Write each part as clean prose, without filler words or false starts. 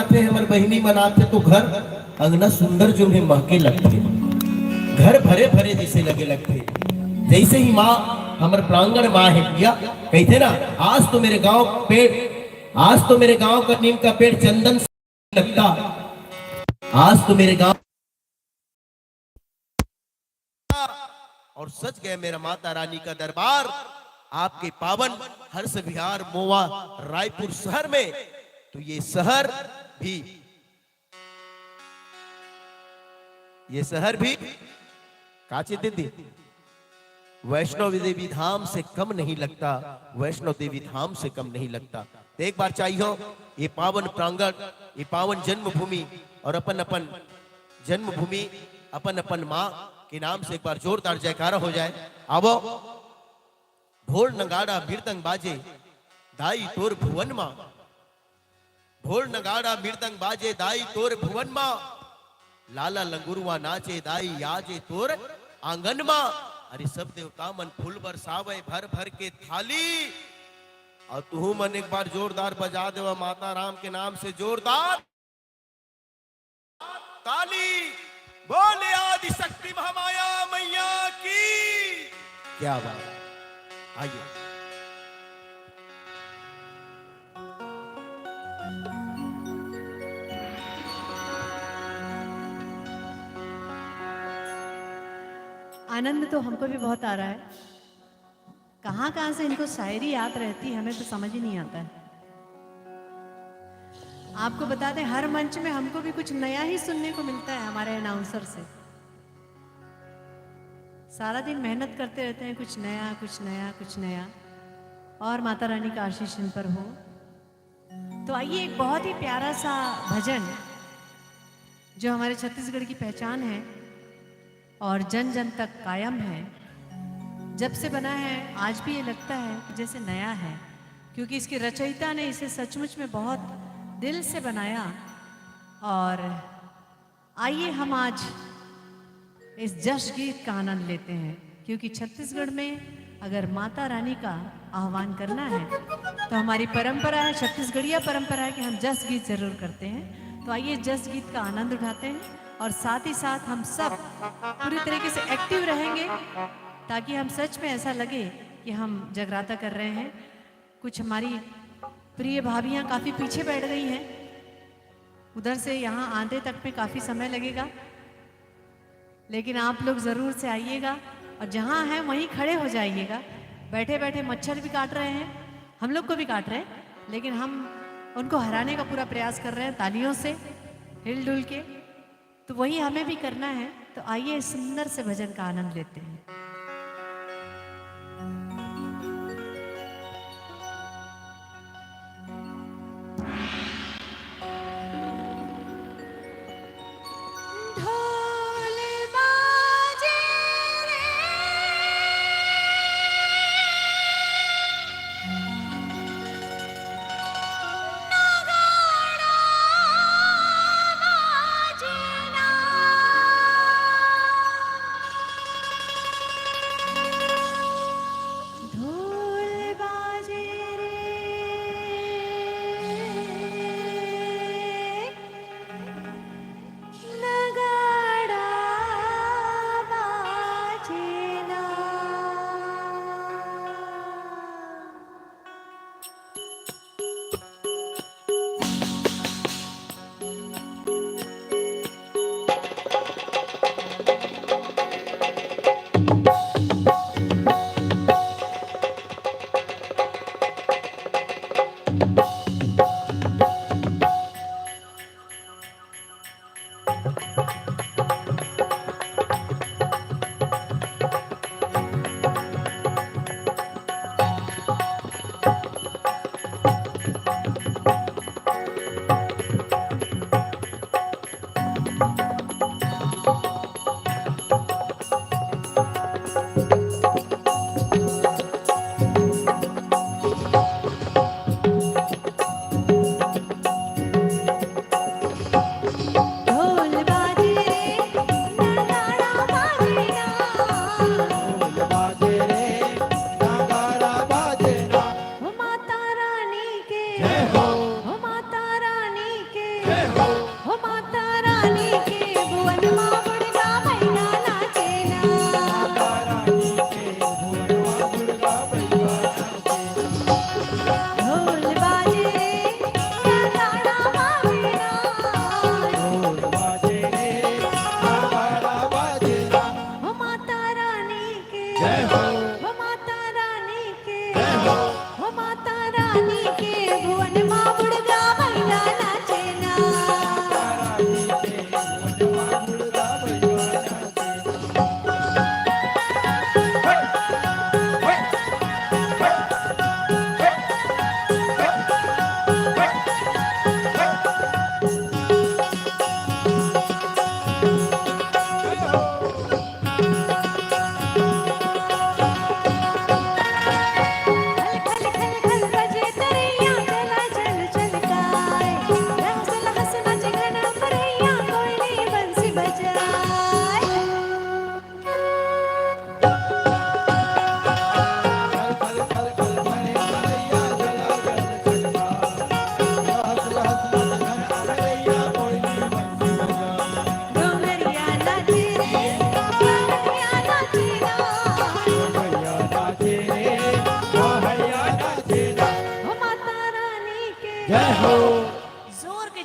मनाथे हमर बहिनी मनाथे तो घर अंगना सुंदर जो है महके लगते, घर भरे भरे जैसे लगे लगते। जैसे ही माँ हमर प्रांगण माँ है भैया, कहते ना आज तो मेरे गांव पेड़, आज तो मेरे गांव का नीम का पेड़ चंदन से लगता, आज तो मेरे गांव। और सच गए मेरा माता रानी का दरबार आपके पावन हर्ष विहार मोवा रायपुर शहर में। तो ये शहर भी काची दीदी वैष्णो देवी धाम से कम नहीं लगता, वैष्णो देवी धाम से कम नहीं लगता। तो एक बार चाहिए ये पावन प्रांगण, ये पावन जन्मभूमि और अपन अपन जन्मभूमि अपन अपन माँ के नाम से एक बार जोरदार जयकारा हो जाए। आवो ढोल नगाड़ा मृदंग बाजे दाई तोर भुवन माँ, ढोल नगाड़ा मृदंग बाजे दाई तोर भुवन माँ, लाला लंगुरवा नाचे दाई आजे तोर आंगन माँ। अरे सब देवता मन फूल बरसावे भर भर के थाली, और तू मन एक बार जोरदार बजा देवा माता राम के नाम से जोरदार ताली। बोले आदि शक्ति महामाया मैया की क्या बात। आइए आनंद तो हमको भी बहुत आ रहा है। कहाँ कहाँ से इनको शायरी याद रहती है, हमें तो समझ ही नहीं आता है। आपको बता दें, हर मंच में हमको भी कुछ नया ही सुनने को मिलता है हमारे अनाउंसर से। सारा दिन मेहनत करते रहते हैं, कुछ नया कुछ नया कुछ नया, और माता रानी का आशीष इन पर हो। तो आइए एक बहुत ही प्यारा सा भजन जो हमारे छत्तीसगढ़ की पहचान है और जन जन तक कायम है, जब से बना है आज भी ये लगता है कि जैसे नया है, क्योंकि इसके रचयिता ने इसे सचमुच में बहुत दिल से बनाया। और आइए हम आज इस जश गीत का आनंद लेते हैं, क्योंकि छत्तीसगढ़ में अगर माता रानी का आह्वान करना है तो हमारी परंपरा है, छत्तीसगढ़िया परंपरा है कि हम जस गीत जरूर करते हैं। तो आइए जस गीत का आनंद उठाते हैं, और साथ ही साथ हम सब पूरी तरीके से एक्टिव रहेंगे, ताकि हम सच में ऐसा लगे कि हम जगराता कर रहे हैं। कुछ हमारी प्रिय भाभियाँ काफ़ी पीछे बैठ गई हैं, उधर से यहाँ आने तक में काफ़ी समय लगेगा, लेकिन आप लोग ज़रूर से आइएगा और जहाँ हैं वहीं खड़े हो जाइएगा। बैठे बैठे मच्छर भी काट रहे हैं, हम लोग को भी काट रहे हैं, लेकिन हम उनको हराने का पूरा प्रयास कर रहे हैं तालियों से हिल डुल के। तो वही हमें भी करना है। तो आइए इस सुंदर से भजन का आनंद लेते हैं।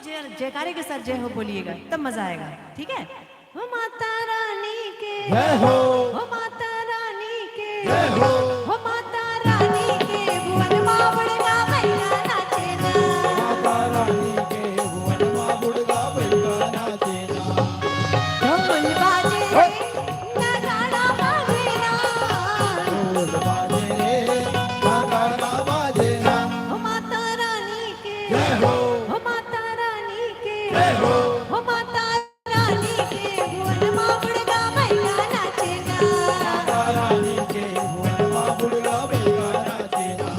जयकारे के साथ जय हो बोलिएगा, तब मजा आएगा, ठीक है? हो माता रानी के जय हो, हो माता रानी के जय हो, हो माता रानी के भुवन मावड़गा भैया नाचे ना, माता रानी के भुवन मां बुढ़गा बैठा नाचे ना। ढोल बाजे रे नगाड़ा बाजे ना, ढोल बाजे रे नगाड़ा बाजे ना। हो माता रानी के जय हो, हो माता रानी के जय हो, हो माता रानी के भुवन मावड़गा भैया नाचे ना, माता रानी के भुवन मां बुढ़गा बैठा नाचे ना।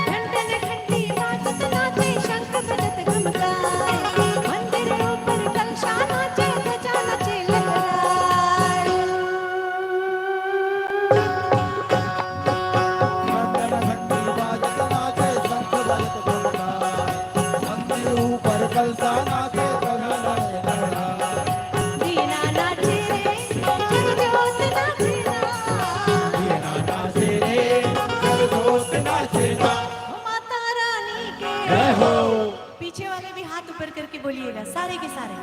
घंटन घंटी बाजत नाचे शंख बजत घमकाए, मंदिर ऊपर कलशा नाचे ध्वजा नाचे लहराए। घंटन घंटी बाजत नाचे शंख बजत घमकाए, मंदिर ऊपर कलसा नाचे ध्वजा लहराए। वीणा नाचे रे जगजोत नाचे ना, वीणा नाचे रे जगजोत नाचे ना। हो माता रानी के जय हो, पीछे वाले भी हाथ ऊपर करके बोलिएगा, सारे के सारे।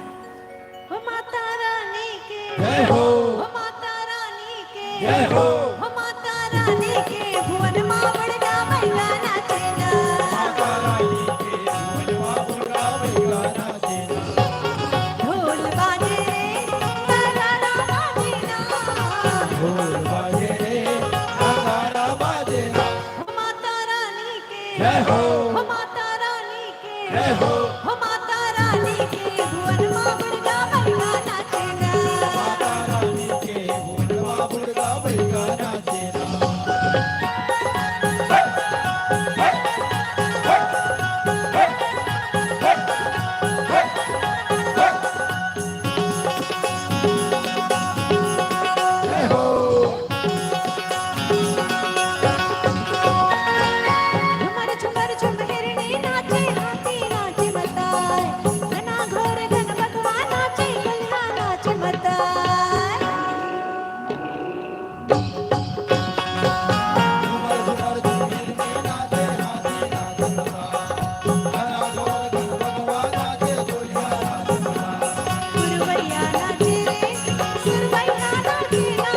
हो माता रानी के जय हो, हो माता रानी के जय हो, हो माता रानी के भुवन मावड़गा भैया नाचे ना, माता रानी के भुवन मां बुढ़गा बैठा नाचे ना। ढोल बाजे रे नगाड़ा बाजे ना, ढोल बाजे रे नगाड़ा बाजे ना। हो माता रानी के जय हो, हो माता रानी के जय हो, हो माता रानी के भुवन मावड़गा भैया नाचे ना, माता रानी के भुवन मां बुढ़गा बैठा नाचे ना। जय हो, झुमर झुमर झुम हिरणी नाचे हाथी नाचे बताए, घना घोर घन बगवा नाचे गल्हा नाचे बताए। झुमर झुमर झुमिर में नाचे हाथी नाचे बता। घना घोर घन बगवा नाचे गोलिया नाचे बता। सुरवैया नाचे रे सुरवैया नाचे ना,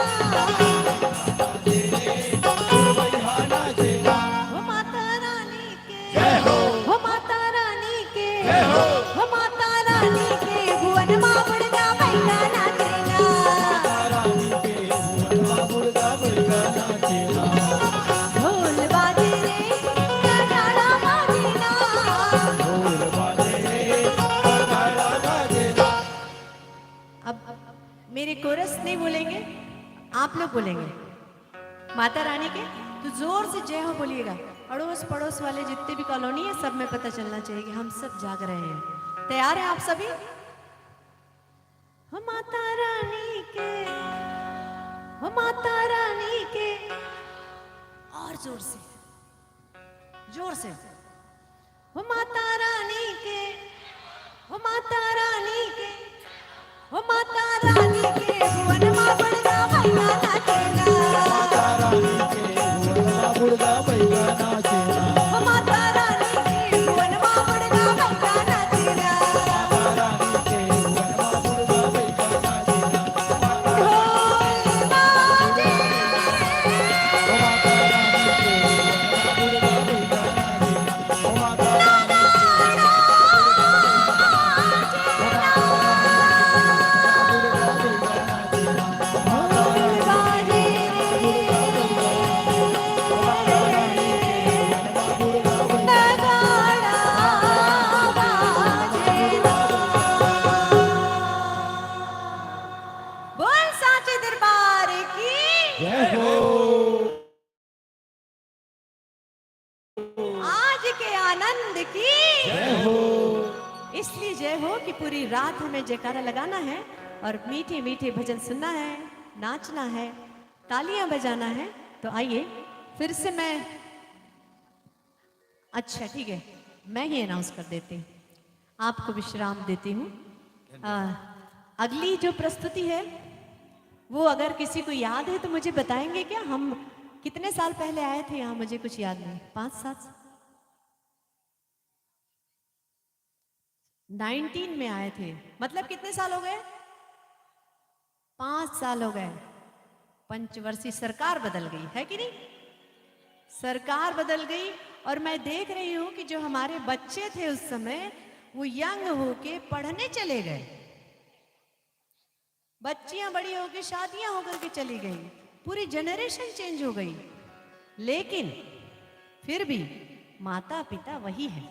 सुरवैया नाचे ना। हो माता रानी के जय हो, हो माता रानी के जय हो, हो माता रानी के भुवन मावड़गा भैया नाचे ना, माता रानी के भुवन मां बुढ़गा बैठा नाचे ना। ढोल बाजे रे नगाड़ा बाजे ना। ढोल बाजे रे नगाड़ा बाजे ना। अब मेरे कोरस नहीं बोलेंगे, आप लोग बोलेंगे माता रानी के, तो जोर से जय हो बोलिएगा। अड़ोस पड़ोस वाले जितने भी कॉलोनी है सब में पता चलना चाहिए कि हम सब जाग रहे हैं। तैयार हैं आप सभी? हो माता रानी के हो माता रानी के, और जोर से जोर से। हो माता रानी के हो माता रानी के हो माता रानी के भुवन मावड़गा भैया नाचे ना, माता रानी के भुवन मां बुढ़गा बैठा नाचे ना। हो माता रानी के भुवन मावड़गा भैया नाचे ना, माता रानी के भुवन मां बुढ़गा बैठा नाचे ना। ढोल बाजे ओ माता रानी के भुवन मां बुढ़गा बैठा नाचे ना। ओ माता रानी ढोल बाजे नगाड़ा बाजे ना। बोल साचे दरबार की जय हो, आज के आनंद की जय हो, इसलिए जय हो कि पूरी रात हमें जयकारा लगाना है और मीठे मीठे भजन सुनना है, नाचना है, तालियां बजाना है। तो आइए फिर से मैं, अच्छा ठीक है, मैं ही अनाउंस कर देती हूँ, आपको विश्राम देती हूँ। अगली जो प्रस्तुति है वो अगर किसी को याद है तो मुझे बताएंगे क्या? हम कितने साल पहले आए थे यहाँ, मुझे कुछ याद नहीं। 5-7 19 में आए थे, मतलब कितने साल हो गए? 5 साल हो गए। पंचवर्षीय सरकार बदल गई है कि नहीं? सरकार बदल गई और मैं देख रही हूं कि जो हमारे बच्चे थे उस समय वो यंग होके पढ़ने चले गए, बच्चियां बड़ी होके शादियां होकर के चली गई, पूरी जनरेशन चेंज हो गई। लेकिन फिर भी माता पिता वही है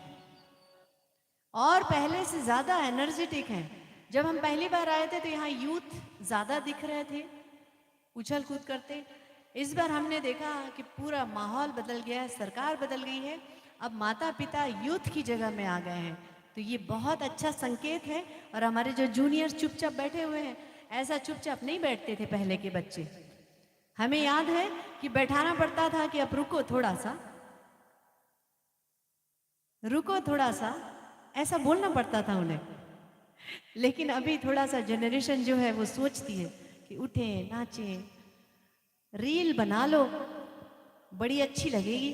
और पहले से ज्यादा एनर्जेटिक हैं। जब हम पहली बार आए थे तो यहाँ यूथ ज्यादा दिख रहे थे, उछल कूद करते। इस बार हमने देखा कि पूरा माहौल बदल गया है, सरकार बदल गई है, अब माता पिता यूथ की जगह में आ गए हैं। तो ये बहुत अच्छा संकेत है। और हमारे जो जूनियर चुपचाप बैठे हुए हैं, ऐसा चुपचाप नहीं बैठते थे पहले के बच्चे। हमें याद है कि बैठाना पड़ता था कि अब रुको थोड़ा सा, रुको थोड़ा सा, ऐसा बोलना पड़ता था उन्हें। लेकिन अभी थोड़ा सा जनरेशन जो है वो सोचती है कि उठे नाचे, रील बना लो, बड़ी अच्छी लगेगी।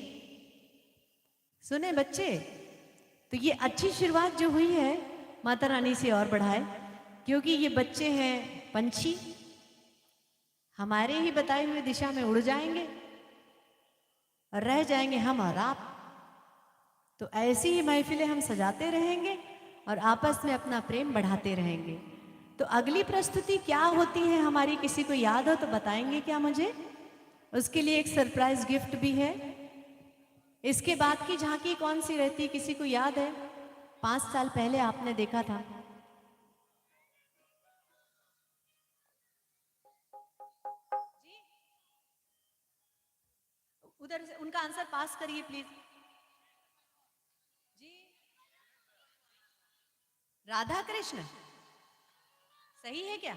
सुने बच्चे, तो ये अच्छी शुरुआत जो हुई है माता रानी से और बढ़ाए, क्योंकि ये बच्चे हैं पंछी, हमारे ही बताए हुए दिशा में उड़ जाएंगे और रह जाएंगे हम और आप। तो ऐसी ही महफिलें हम सजाते रहेंगे और आपस में अपना प्रेम बढ़ाते रहेंगे। तो अगली प्रस्तुति क्या होती है हमारी, किसी को याद हो तो बताएंगे क्या मुझे? उसके लिए एक सरप्राइज गिफ्ट भी है। इसके बाद की झांकी कौन सी रहती, किसी को याद है? 5 साल पहले आपने देखा था। उधर से उनका आंसर पास करिए प्लीज जी। राधा कृष्ण सही है क्या?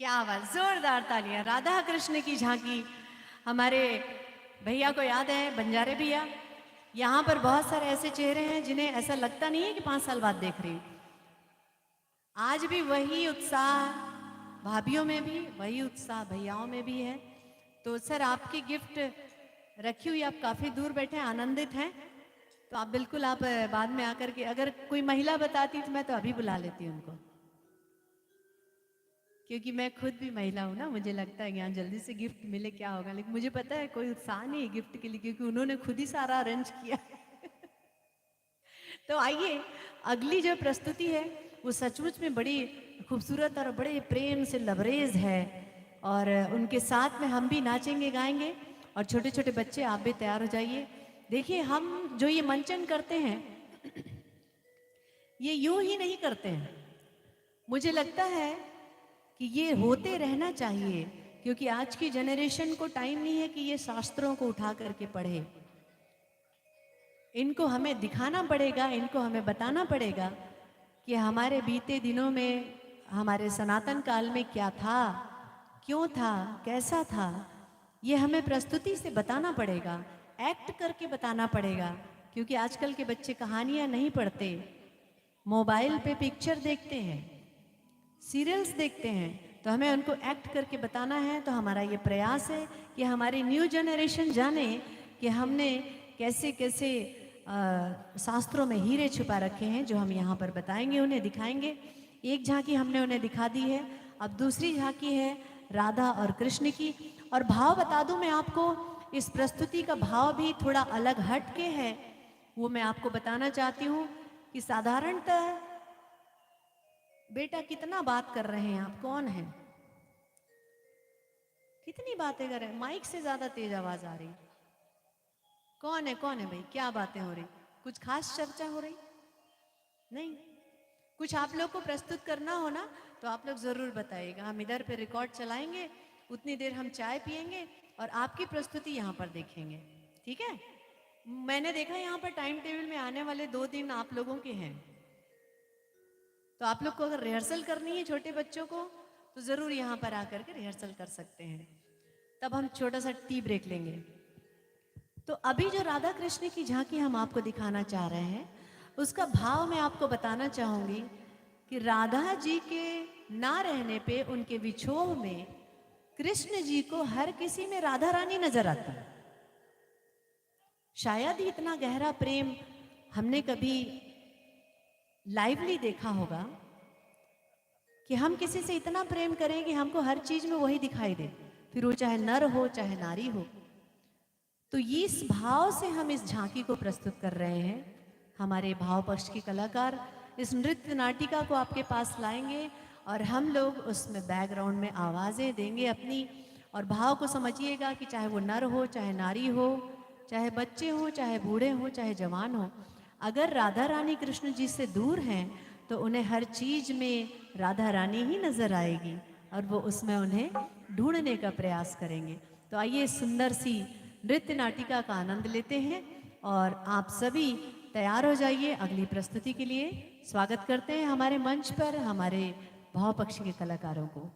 क्या बात, जोरदार तालियां। राधा कृष्ण की झांकी हमारे भैया को याद है, बंजारे भैया। यहाँ पर बहुत सारे ऐसे चेहरे हैं जिन्हें ऐसा लगता नहीं है कि 5 साल बाद देख रही हूं। आज भी वही उत्साह भाभियों में भी, वही उत्साह भैयाओं में भी है। तो सर आपकी गिफ्ट रखी हुई, आप काफी दूर बैठे हैं, आनंदित हैं, तो आप बिल्कुल आप बाद में आकर के, अगर कोई महिला बताती तो मैं तो अभी बुला लेती उनको, क्योंकि मैं खुद भी महिला हूं ना। मुझे लगता है यहाँ जल्दी से गिफ्ट मिले क्या होगा, लेकिन मुझे पता है कोई उत्साह नहीं है गिफ्ट के लिए, क्योंकि उन्होंने खुद ही सारा अरेंज किया। तो आइए अगली जो प्रस्तुति है वो सचमुच में बड़ी खूबसूरत और बड़े प्रेम से लबरेज है, और उनके साथ में हम भी नाचेंगे गाएंगे। और छोटे छोटे बच्चे आप भी तैयार हो जाइए। देखिए हम जो ये मंचन करते हैं ये यूं ही नहीं करते हैं, मुझे लगता है कि ये होते रहना चाहिए, क्योंकि आज की जनरेशन को टाइम नहीं है कि ये शास्त्रों को उठा करके पढ़े। इनको हमें दिखाना पड़ेगा, इनको हमें बताना पड़ेगा कि हमारे बीते दिनों में, हमारे सनातन काल में क्या था, क्यों था, कैसा था, ये हमें प्रस्तुति से बताना पड़ेगा, एक्ट करके बताना पड़ेगा। क्योंकि आजकल के बच्चे कहानियां नहीं पढ़ते, मोबाइल पे पिक्चर देखते हैं, सीरियल्स देखते हैं, तो हमें उनको एक्ट करके बताना है। तो हमारा ये प्रयास है कि हमारी न्यू जनरेशन जाने कि हमने कैसे कैसे शास्त्रों में हीरे छुपा रखे हैं, जो हम यहाँ पर बताएंगे, उन्हें दिखाएंगे। एक झांकी हमने उन्हें दिखा दी है, अब दूसरी झांकी है राधा और कृष्ण की। और भाव बता दूं मैं आपको, इस प्रस्तुति का भाव भी थोड़ा अलग हट के है, वो मैं आपको बताना चाहती हूँ कि साधारणतः बेटा कितना बात कर रहे हैं आप, कौन है, कितनी बातें कर रहे हैं, माइक से ज्यादा तेज आवाज आ रही, कौन है भाई, क्या बातें हो रही, कुछ खास चर्चा हो रही? नहीं, कुछ आप लोग को प्रस्तुत करना हो ना तो आप लोग जरूर बताइएगा, हम इधर पे रिकॉर्ड चलाएंगे, उतनी देर हम चाय पियेंगे और आपकी प्रस्तुति यहाँ पर देखेंगे, ठीक है? मैंने देखा यहाँ पर टाइम टेबल में आने वाले 2 दिन आप लोगों के हैं, तो आप लोग को अगर रिहर्सल करनी है छोटे बच्चों को तो ज़रूर यहाँ पर आकर के रिहर्सल कर सकते हैं। तब हम छोटा सा टी ब्रेक लेंगे। तो अभी जो राधा कृष्ण की झांकी हम आपको दिखाना चाह रहे हैं, उसका भाव मैं आपको बताना चाहूंगी कि राधा जी के ना रहने पे, उनके विछोह में कृष्ण जी को हर किसी में राधा रानी नजर आती है। शायद ही इतना गहरा प्रेम हमने कभी लाइवली देखा होगा कि हम किसी से इतना प्रेम करें कि हमको हर चीज में वही दिखाई दे, फिर वो चाहे नर हो चाहे नारी हो। तो इस भाव से हम इस झांकी को प्रस्तुत कर रहे हैं। हमारे भाव पक्ष के कलाकार इस नृत्य नाटिका को आपके पास लाएंगे और हम लोग उसमें बैकग्राउंड में आवाज़ें देंगे अपनी, और भाव को समझिएगा कि चाहे वो नर हो चाहे नारी हो, चाहे बच्चे हो चाहे बूढ़े हो चाहे जवान हो, अगर राधा रानी कृष्ण जी से दूर हैं तो उन्हें हर चीज में राधा रानी ही नजर आएगी और वो उसमें उन्हें ढूंढने का प्रयास करेंगे। तो आइए सुंदर सी नृत्य नाटिका का आनंद लेते हैं और आप सभी तैयार हो जाइए अगली प्रस्तुति के लिए। स्वागत करते हैं हमारे मंच पर हमारे भाव पक्ष के कलाकारों को।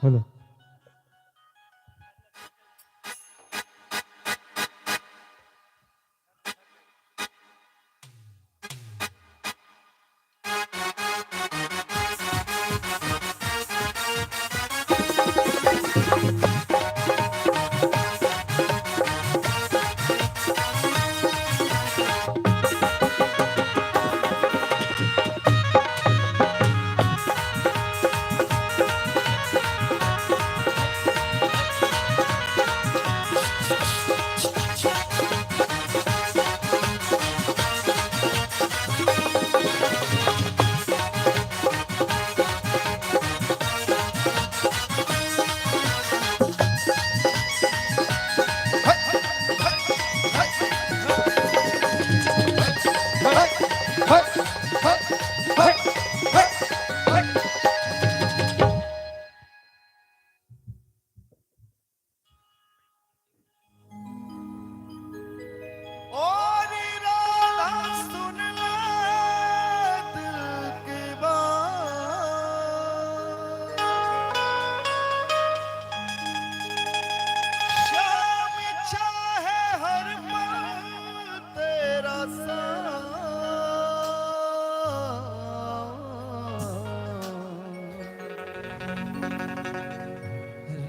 हेलो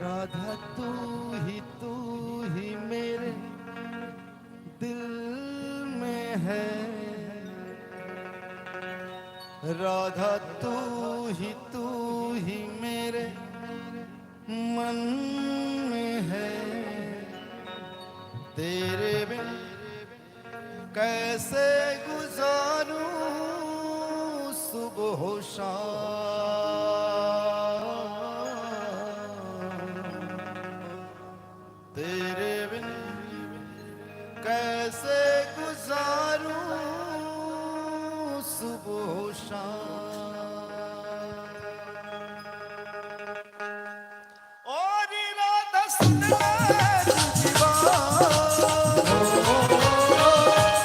राधा तू ही मेरे दिल में है, राधा तू ही मेरे मन में है। तेरे बिन कैसे गुजारूं सुबह शाम, तेरे बिन कैसे गुजारूं सुबह शाम। और राधा सुन ले तुझी बात,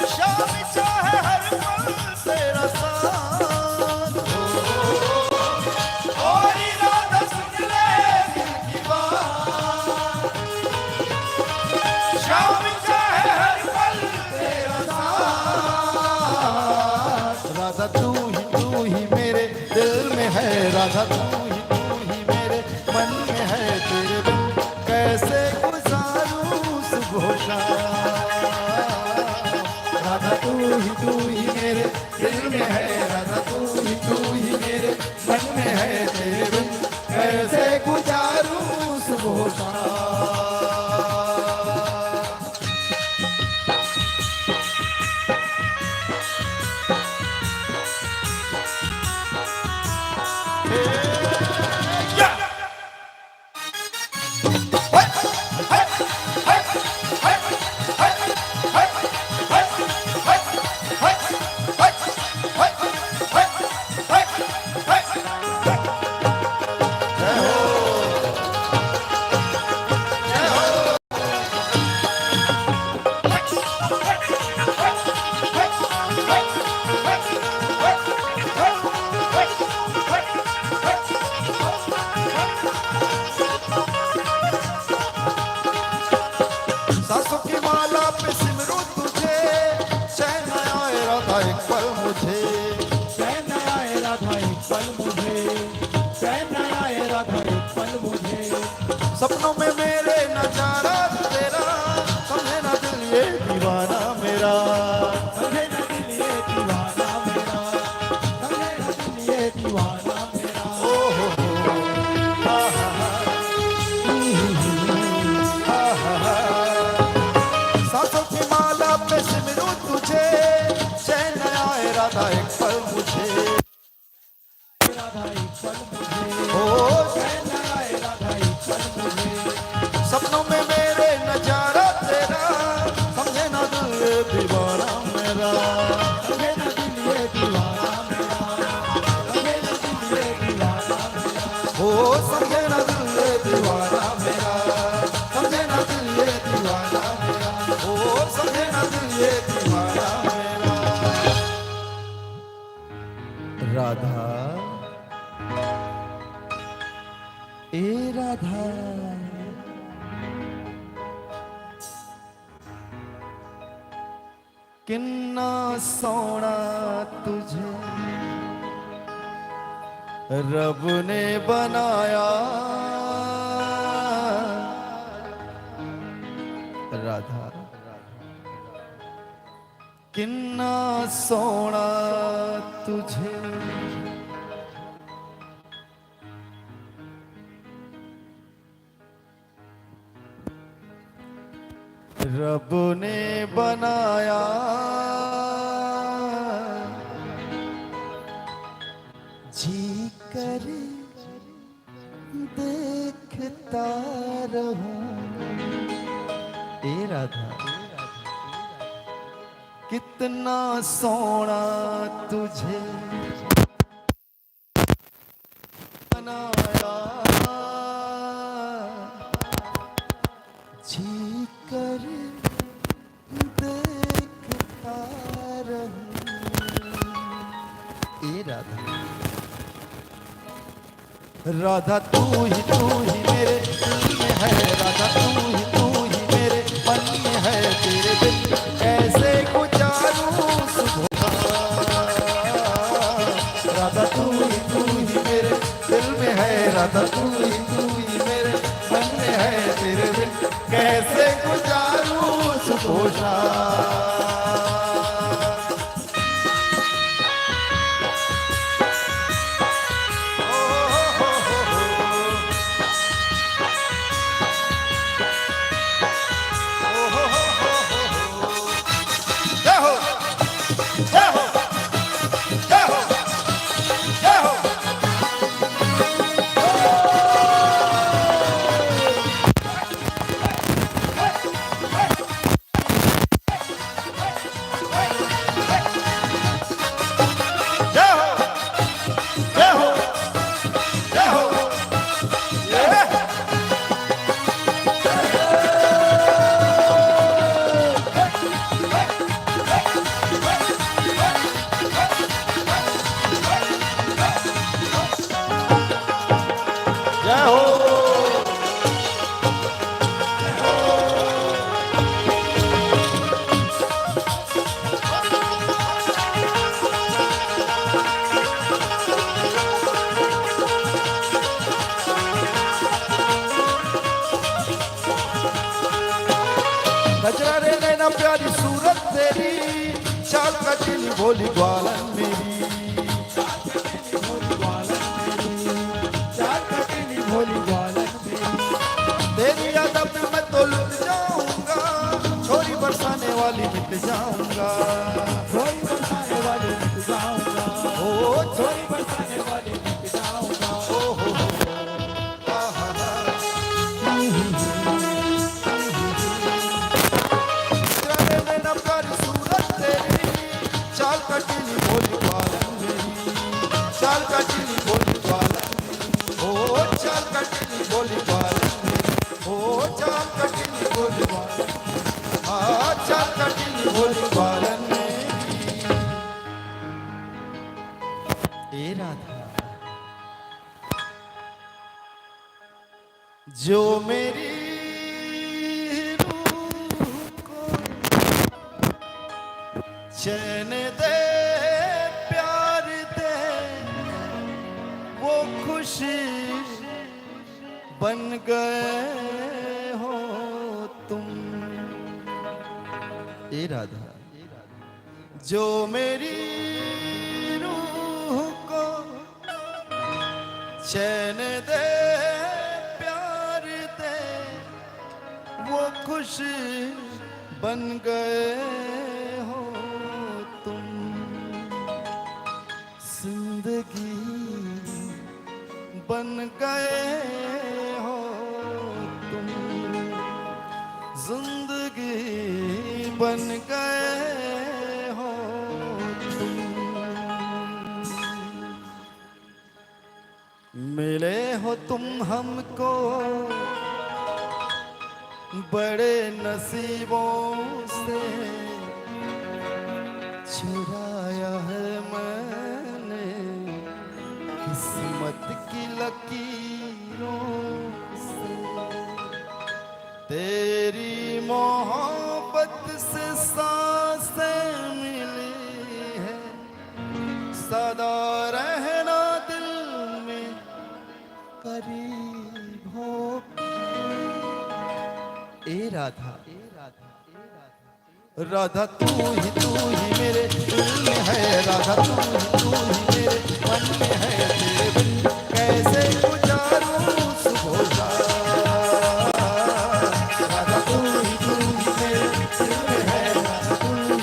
शाम चाहे हर पल तेरा साथ। और राधा सुन ले तुझी बात, शाम चाहे हर पल तेरा साथ। राधा तू ही मेरे दिल में है, राधा तू ही मेरे मन में है। तेरे बिन कैसे गुजारूं सुबह शाम, राधा तू ही मेरे दिल में है, राधा तू ही मेरे मन में है। तेरे बिन कैसे गुजारूं सुबह शाम। दीवाना मेरा। ओ हो हा हा हा सांसों की माला पे सिमरूं तुझे, चैन आए राधा एक पल मुझे, राधा एक पल मुझे, ओ चैन आए राधा एक पल मुझे। सपनों में मेरे नजारा तेरा, समझे ना दिल ये दीवाना मेरा, समझे ना दिल ये दीवाना मेरा, समझे ना दिल ये दीवाना मेरा, ओ समझे ना दिल ये दीवाना मेरा, समझे ना दिल ये दीवाना मेरा, ओ समझे ना दिल ये दीवाना मेरा। राधा ए राधा, किन्ना सोना तुझे रब ने बनाया। राधा किन्ना सोना तुझे रब ने बनाया। जी कर देखता रहूं। ए राधा कितना सोना तुझे बनाया। जी कर देखता रहूं। ए राधा राधा तू ही मेरे दिल में है। राधा तू ही मेरे मन में है। तेरे बिन कैसे गुजारूं सुबह। राधा तू ही मेरे दिल में है। राधा तू ही मेरे मन में है। तेरे बिन कैसे गुजारूं सुबह। नजरा नैना प्यारी सूरत तेरी, चाल कटनी भोली ग्वालन मेरी। चाल कटनी भोली ग्वालन मेरी। तेरी याद में मैं तो लुट जाऊंगा। छोरी बरसाने वाली मिट जाऊंगा। छोरी बरसाने वाली मिट जाऊंगा। ओ छोरी बरसाने वाली मिट जाऊंगा। ओ हो चाल कटनी भोली ग्वालन मेरी। चाल कटनी भोली ग्वालन मेरी। ओ चाल कटनी भोली ग्वालन मेरी। ओ चाल कटनी भोली ग्वालन। हाँ चाल कटनी भोली ग्वालन मेरी। ए राधा जो मेरी चैन दे प्यार दे, वो खुश बन गए हो तुम। ए राधा जो मेरी रूह को चैन दे प्यार दे वो खुश बन गए हो तुम, जिंदगी बन गए हो तुम, जिंदगी बन गए हो तुम। मिले हो तुम हमको बड़े नसीबों से, चुराया है मैंने किस्मत की लकीरों से। तेरी मोहब्बत से सांसें मिली है, सदा रहना दिल में करीब हो। ए राधा, राधा तू ही मेरे दिल में है, राधा तू ही मेरे मन में है, तेरे बिन कैसे गुजारूं सुबह शाम। राधा तू ही मेरे दिल में है, राधा तू ही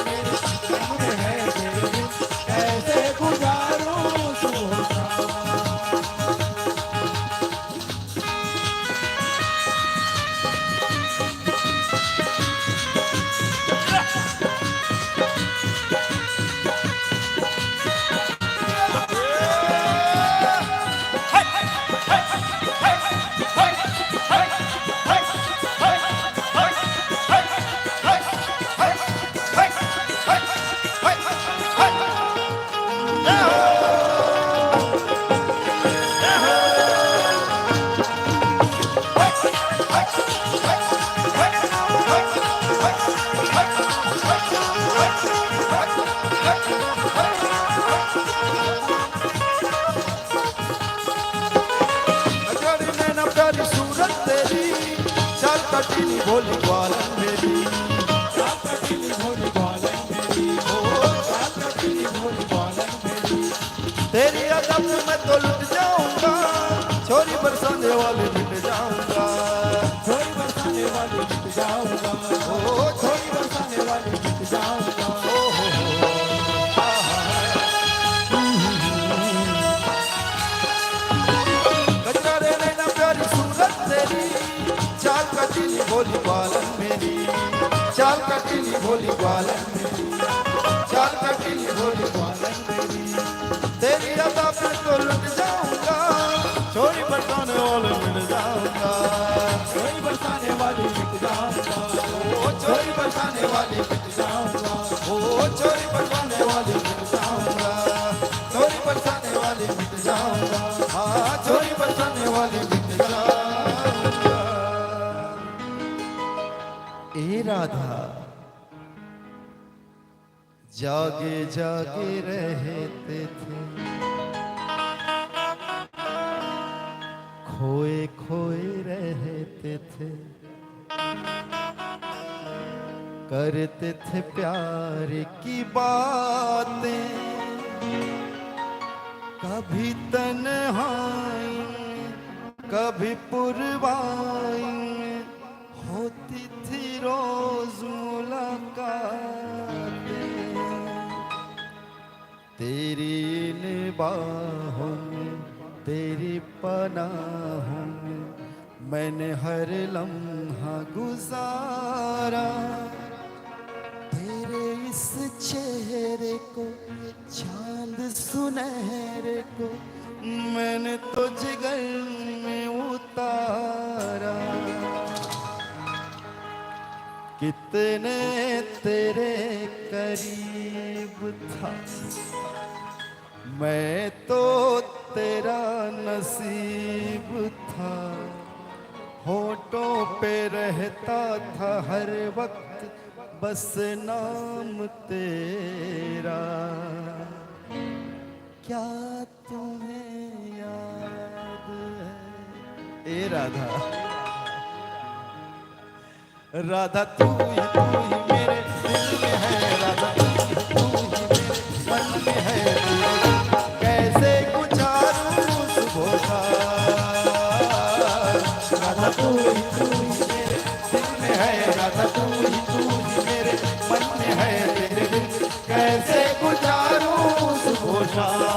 मेरे मन में है, तेरे बिन कैसे गुजारूं सुबह शाम। भोली ग्वालन मेरी, चाल कटीली भोली ग्वालन मेरी, ओ चाल कटीली भोली ग्वालन मेरी। तेरी अदब में मैं तो लुट जाऊंगा, छोरी बरसाने वाले मिट जाऊंगा, छोरी बरसाने वाले मिट जाऊंगा, ओ छोरी बरसाने वाले मिट जाऊंगा। ओ कचरे नैना प्यारी सूरत तेरी, चाल कटीली भोली ग्वालन मेरी, चाल कटीली भोली ग्वालन मेरी, चाल कटीली भोली ग्वालन मेरी। तेरी अदा पे तो लुट जाऊंगा, छोरी बरसाने वाले मिट जाऊंगा, छोरी बरसाने वाली मिट जाऊंगा, ओ छोरी बरसाने वाली मिट जाऊंगा, ओ छोरी बरसाने वाली मिट जाऊंगा, छोरी बरसाने वाली मिट जाऊंगा, हाँ छोरी बरसाने वाली मिट जाऊंगा। ए राधा, जागे जागे रहते थे, खोए खोए रहते थे, करते थे प्यार की बातें, कभी तन्हाई में कभी पुरवाई में, होती थी रोज मुलाकातें। तेरी इन बाहों में तेरी पनाहों में मैंने हर लम्हा गुजारा, तेरे इस चेहरे को चांद सुनहरे को मैंने तो जिगर में उतारा। कितने तेरे करीब था मैं तो तेरा नसीब था, होठों पे रहता था हर वक्त बस नाम तेरा। क्या तुम्हें याद है ए राधा, राधा तू ही मेरे दिल में है, राधा तू ही मेरे मन में है, कैसे गुजारूं तू ही मेरे दिल में है, राधा तू ही मेरे मन में है, तेरे बिन कैसे गुजारूं सुबह शाम।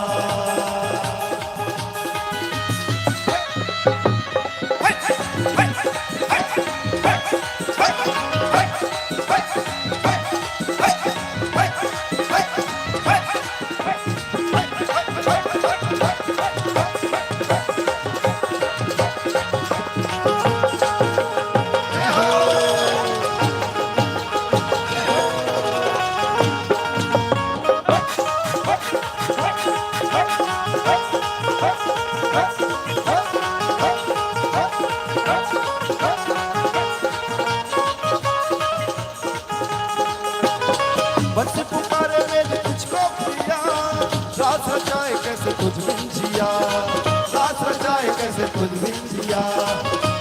बंसी पुकारे मेरे तुझको पिया, रात रचाए कैसे तुझ बिन जिया, रात रचाए कैसे तुझ बिन जिया,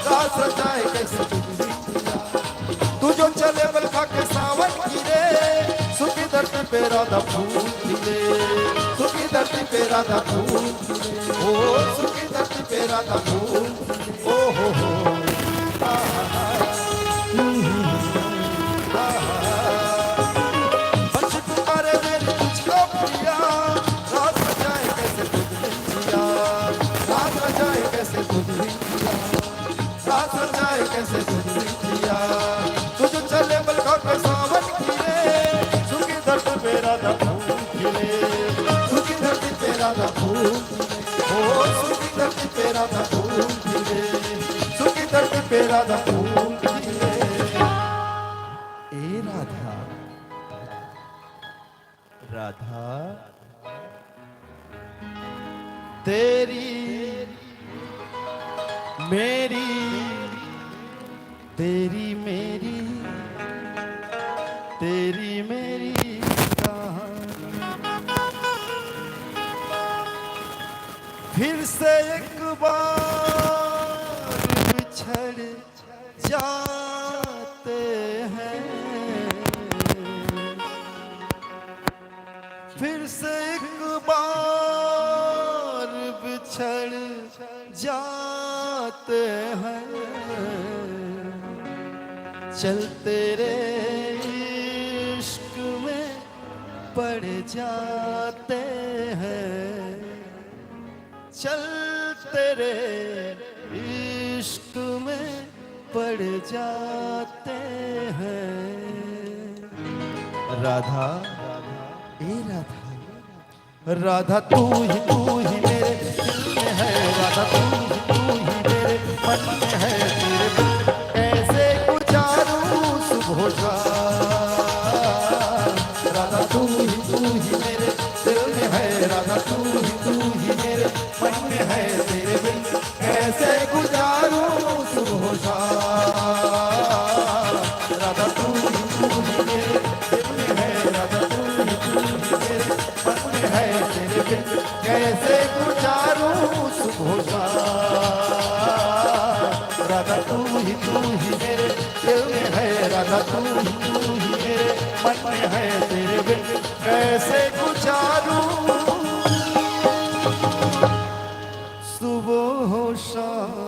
रात रचाए कैसे तुझ बिन जिया। तू जो चले बलखा के सावन गिरे, सुखी धरती पे राधा फूल खिले, सुखी धरती पे राधा फूल खिले, ओ सुखी धरती पे राधा फूल खिले, ओ हो कैसे दुनिया। तुझ चले बलखा के सावन खिले, सुखी धरती पे राधा फूल खिले, सुखी धरती पे राधा फूल खिले, ओ सुखी धरती पे राधा फूल खिले, सुखी धरती पे राधा फूल खिले। ए राधा, राधा तेरी मेरी तेरी मेरी तेरी मेरी कहानी, फिर से एक बार बिछड़ जाते हैं, फिर से एक बार बिछड़ जाते हैं, चल तेरे इश्क में पड़ जाते हैं, चल तेरे इश्क में पड़ जाते हैं। राधा ए राधा, राधा तू ही मेरे दिल में है, राधा तू ही मेरे मन में है, तेरे बिन कैसे गुजारूं सुबह शाम। राधा तू ही मेरे दिल में है, राधा तू ही मेरे मन में है, तेरे बिन कैसे गुजारूं सुबह शाम। राधा तू ही मेरे दिल में है, राधा तू ही मेरे मन में है, तेरे बिन कैसे गुजारूं सुबह शाम। राधा तू ही मेरे दिल में है, राधा तू ही मेरे मन में है, तेरे बिन कैसे गुजारूं सुबह शाम।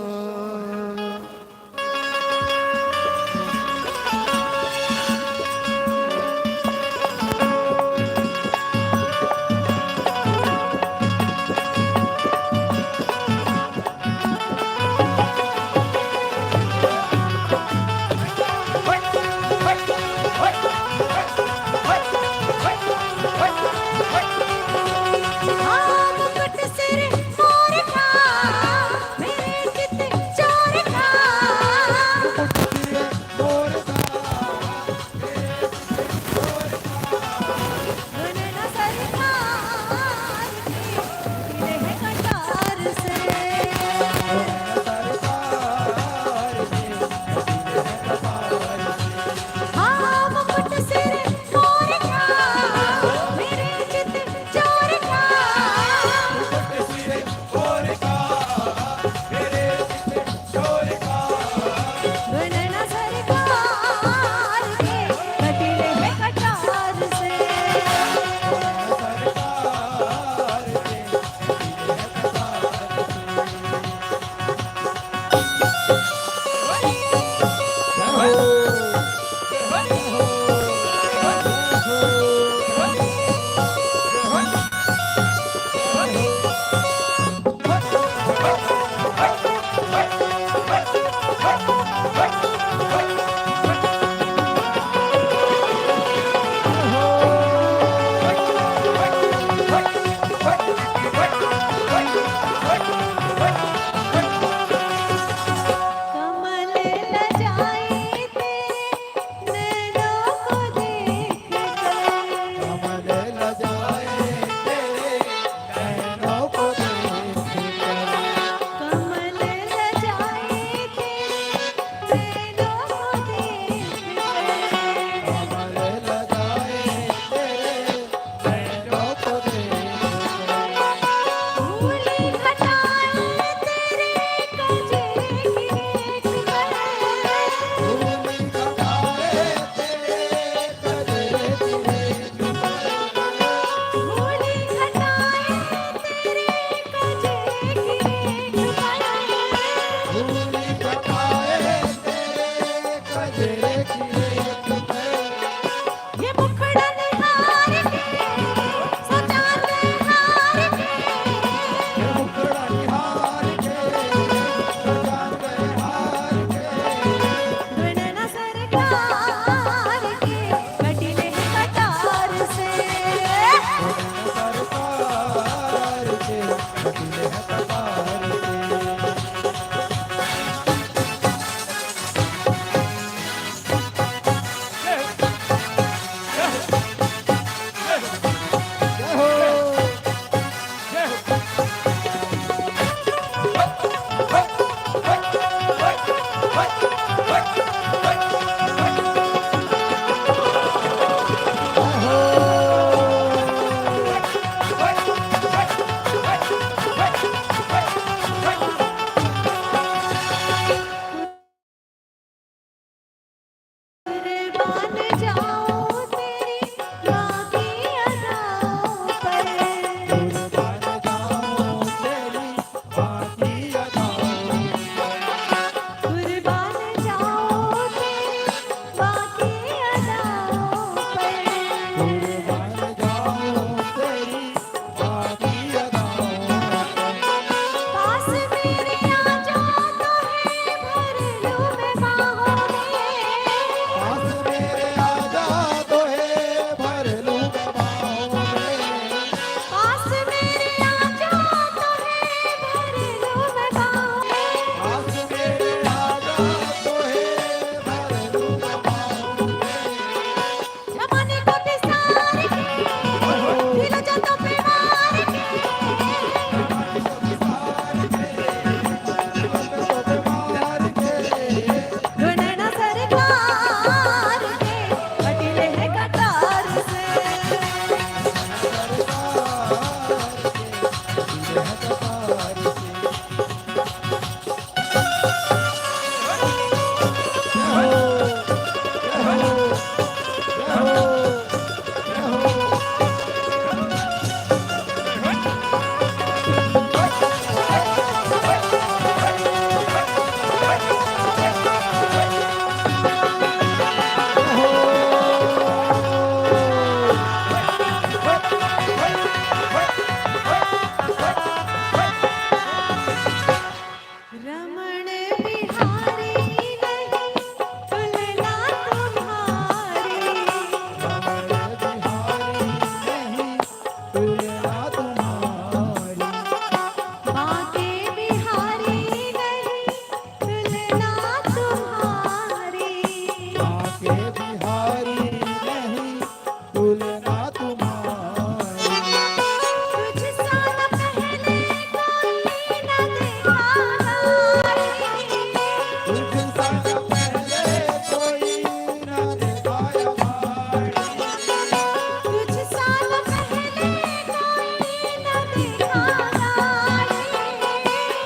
देखा गाड़ी।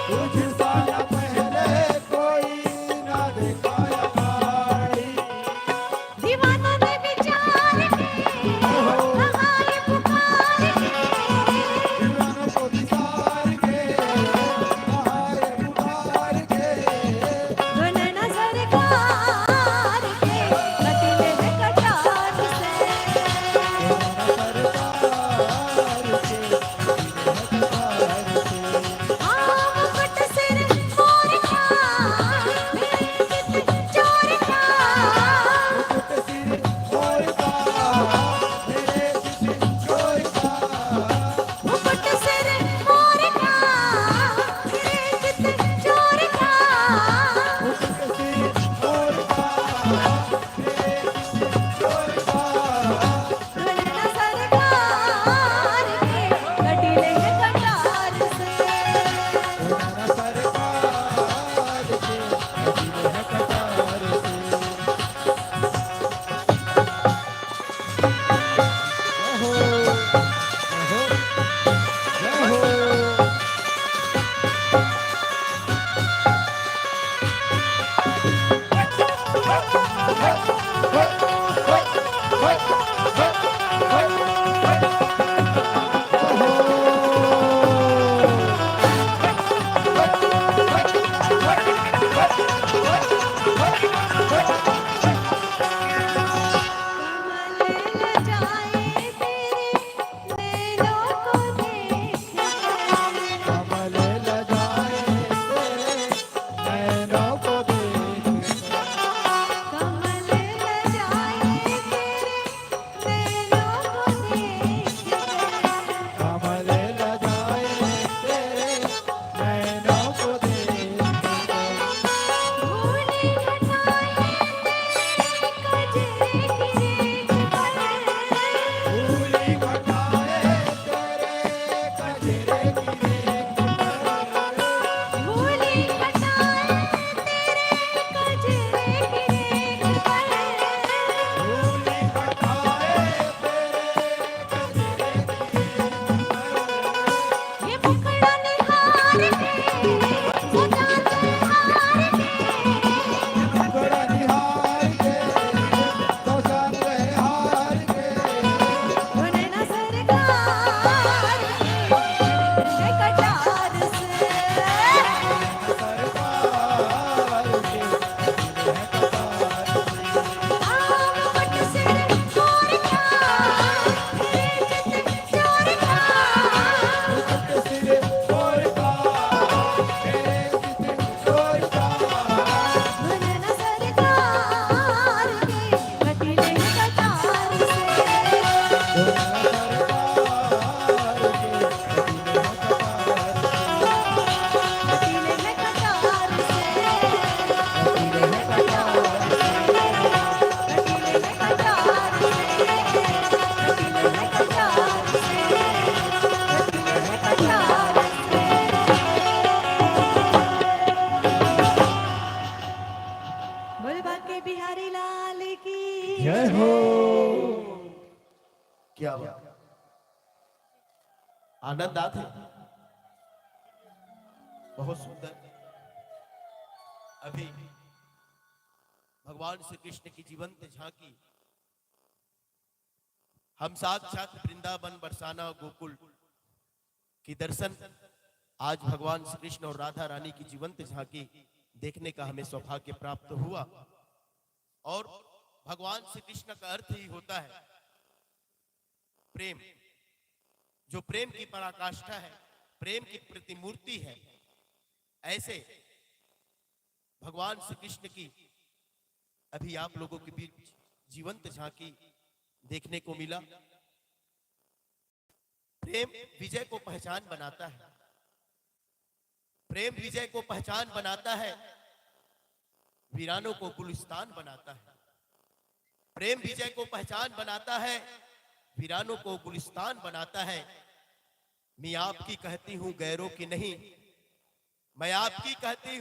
तुझसा न पहले कोई ना देखा गाड़ी। दीवानों ने विचार के हमारे पुकार के, दीवानों को विसार के हाय पुकार के। नैना सरकार के कटीले हैं कटार से। मुकुट सिर मोर का मेरे चित चोर का। मुकुट सिर मोर का मेरे चित चोर का। नैना सरकार के कटीले हैं कटार से। कमल जाए तेरे नैनों को देख कर। कमल लजाए तेरे नैनों को देख। कमल जाए तेरे नैनों को देख कर। कमल लजाए तेरे नैनों को देख। भूले घटाए तेरे कजरे की रेख पर। फूली घटाए तेरे कजरे की रेख पर। भूले घटाए तेरे कजरे की रेख पर। फूली घटाए तेरे कजरे की रेख पर। ये मुखड़ा निहार के सजा हार के। बड़ा निहार के तो जान गए हार के। नैना सरकार के कटार से। सरकार के मुकुट सिर मोर का मेरे चित चोर का। सिर और का मेरे चित चोर का। नैना सरकार के कटीले कटार से। कटीले में कटार से। कटीले में कटार से। कटीले में कटार से। कटीले में कटार से। कटीले में कटार से। बोल बाके बिहारी लाल की जय हो। क्या बात, आनंद आते, बहुत सुंदर। अभी भगवान श्री कृष्ण की जीवंत झांकी हम साक्षात वृंदावन बरसाना गोकुल की दर्शन आज भगवान श्री कृष्ण और राधा रानी की जीवंत झांकी देखने का हमें सौभाग्य प्राप्त हुआ। और भगवान श्री कृष्ण का अर्थ ही होता है प्रेम, जो प्रेम की पराकाष्ठा है, प्रेम की प्रतिमूर्ति है। ऐसे भगवान श्री कृष्ण की अभी आप लोगों के बीच जीवंत झांकी देखने को मिला। प्रेम विजय को पहचान बनाता है, प्रेम विजय को पहचान बनाता है, वीरानों को गुलिस्तान बनाता है। प्रेम विजय को पहचान बनाता है, वीरानों को गुलिस्तान बनाता है। मैं आपकी कहती हूं गैरों की नहीं, मैं आपकी कहती हूं